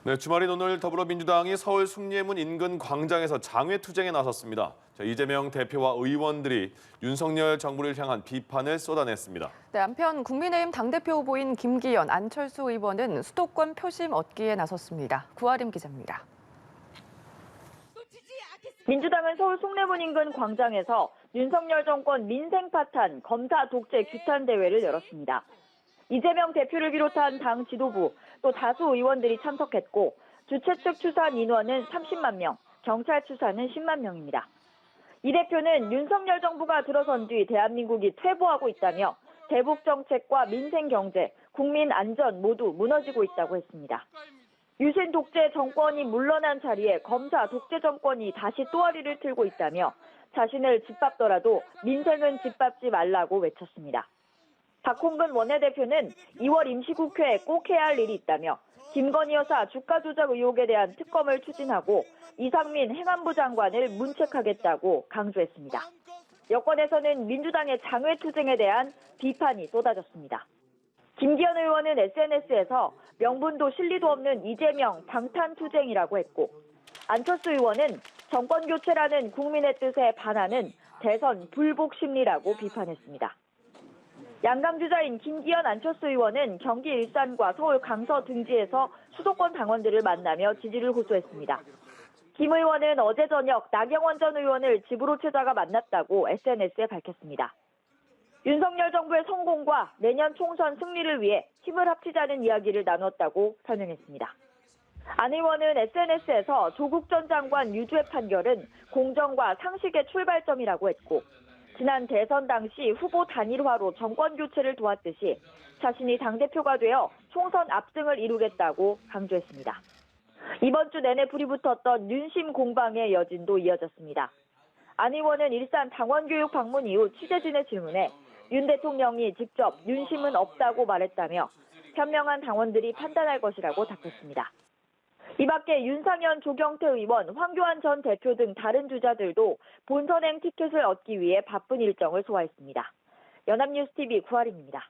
네, 주말인 오늘 더불어민주당이 서울 숭례문 인근 광장에서 장외투쟁에 나섰습니다. 이재명 대표와 의원들이 윤석열 정부를 향한 비판을 쏟아냈습니다. 네, 한편 국민의힘 당대표 후보인 김기현, 안철수 의원은 수도권 표심 얻기에 나섰습니다. 구아림 기자입니다. 민주당은 서울 숭례문 인근 광장에서 윤석열 정권 민생 파탄 검사 독재 규탄 대회를 열었습니다. 이재명 대표를 비롯한 당 지도부 또 다수 의원들이 참석했고 주최 측 추산 인원은 30만 명, 경찰 추산은 10만 명입니다. 이 대표는 윤석열 정부가 들어선 뒤 대한민국이 퇴보하고 있다며 대북 정책과 민생 경제, 국민 안전 모두 무너지고 있다고 했습니다. 유신 독재 정권이 물러난 자리에 검사 독재 정권이 다시 또아리를 틀고 있다며 자신을 짓밟더라도 민생은 짓밟지 말라고 외쳤습니다. 박홍근 원내대표는 2월 임시국회에 꼭 해야 할 일이 있다며 김건희 여사 주가 조작 의혹에 대한 특검을 추진하고 이상민 행안부 장관을 문책하겠다고 강조했습니다. 여권에서는 민주당의 장외투쟁에 대한 비판이 쏟아졌습니다. 김기현 의원은 SNS에서 명분도 실리도 없는 이재명 방탄투쟁이라고 했고 안철수 의원은 정권교체라는 국민의 뜻에 반하는 대선 불복 심리라고 비판했습니다. 양강주자인 김기현, 안철수 의원은 경기 일산과 서울 강서 등지에서 수도권 당원들을 만나며 지지를 호소했습니다. 김 의원은 어제 저녁 나경원 전 의원을 집으로 찾아가 만났다고 SNS에 밝혔습니다. 윤석열 정부의 성공과 내년 총선 승리를 위해 힘을 합치자는 이야기를 나눴다고 설명했습니다. 안 의원은 SNS에서 조국 전 장관 유죄 판결은 공정과 상식의 출발점이라고 했고 지난 대선 당시 후보 단일화로 정권 교체를 도왔듯이 자신이 당대표가 되어 총선 압승을 이루겠다고 강조했습니다. 이번 주 내내 불이 붙었던 윤심 공방의 여진도 이어졌습니다. 안 의원은 일산 당원교육 방문 이후 취재진의 질문에 윤 대통령이 직접 윤심은 없다고 말했다며 현명한 당원들이 판단할 것이라고 답했습니다. 이 밖에 윤상현, 조경태 의원, 황교안 전 대표 등 다른 주자들도 본선행 티켓을 얻기 위해 바쁜 일정을 소화했습니다. 연합뉴스TV 구아림입니다.